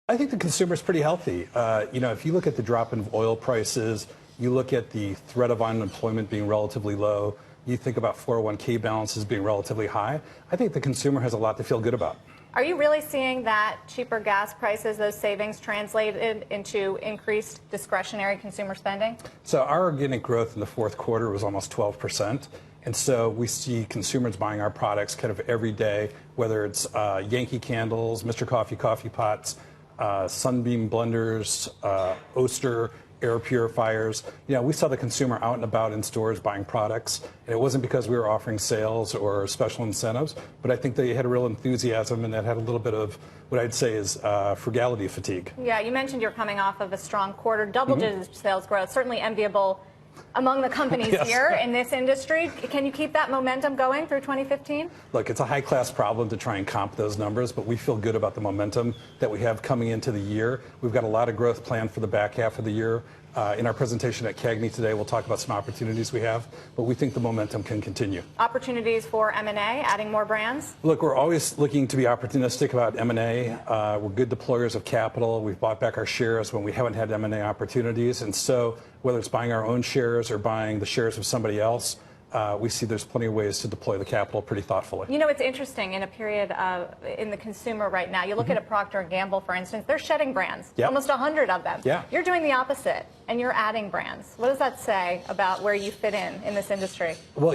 I think the consumer's pretty healthy. If you look at the drop in oil prices, you look at the threat of unemployment being relatively low, you think about 401k balances being relatively high, I think the consumer has a lot to feel good about. Are you really seeing that cheaper gas prices, those savings translated into increased discretionary consumer spending? So our organic growth in the fourth quarter was almost 12%. And so we see consumers buying our products kind of every day, whether it's Yankee candles, Mr. Coffee coffee pots, Sunbeam blenders, Oster air purifiers. We saw the consumer out and about in stores buying products, and it wasn't because we were offering sales or special incentives, but I think they had a real enthusiasm and that had a little bit of what I'd say is frugality fatigue. Yeah, you mentioned you're coming off of a strong quarter, double-digit sales growth, certainly enviable among the companies Yes. here in this industry. Can you keep that momentum going through 2015? Look, it's a high-class problem to try and comp those numbers, but we feel good about the momentum that we have coming into the year. We've got a lot of growth planned for the back half of the year. In our presentation at CAGNY today, we'll talk about some opportunities we have, but we think the momentum can continue. Opportunities for M&A, adding more brands? Look, we're always looking to be opportunistic about M&A. We're good deployers of capital. We've bought back our shares when we haven't had M&A opportunities. And so whether it's buying our own shares or buying the shares of somebody else, we see there's plenty of ways to deploy the capital pretty thoughtfully. It's interesting in a period in the consumer right now. You look at a Procter & Gamble, for instance, they're shedding brands, almost 100 of them. Yeah. You're doing the opposite, and you're adding brands. What does that say about where you fit in this industry? Well,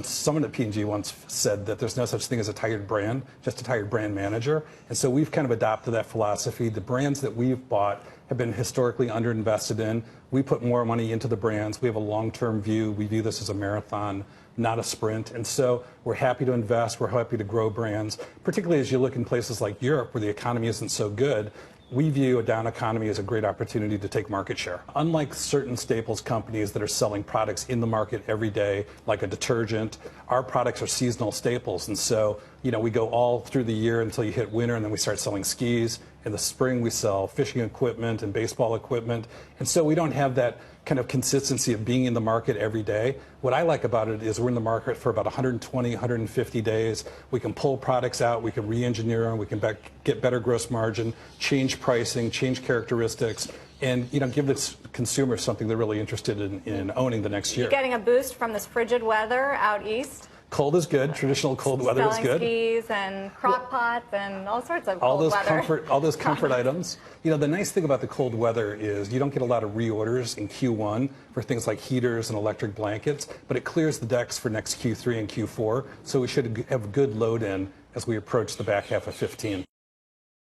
someone at P&G once said that there's no such thing as a tired brand, just a tired brand manager. And so we've kind of adopted that philosophy. The brands that we've bought have been historically underinvested in. We put more money into the brands. We have a long-term view. We view this as a marathon, not a sprint. And so we're happy to invest. We're happy to grow brands, particularly as you look in places like Europe where the economy isn't so good. We view a down economy as a great opportunity to take market share. Unlike certain staples companies that are selling products in the market every day, like a detergent, our products are seasonal staples. And so, we go all through the year until you hit winter, and then we start selling skis. In the spring, we sell fishing equipment and baseball equipment. And so we don't have that kind of consistency of being in the market every day. What I like about it is we're in the market for about 120, 150 days. We can pull products out, we can re-engineer them, we can get better gross margin, change pricing, change characteristics, and give the consumer something they're really interested in owning the next year. You're getting a boost from this frigid weather out east? Cold is good. Traditional cold weather is good. Skis and crock pots and all sorts of cold weather. All those comfort items. The nice thing about the cold weather is you don't get a lot of reorders in Q1 for things like heaters and electric blankets, but it clears the decks for next Q3 and Q4, so we should have good load in as we approach the back half of 15.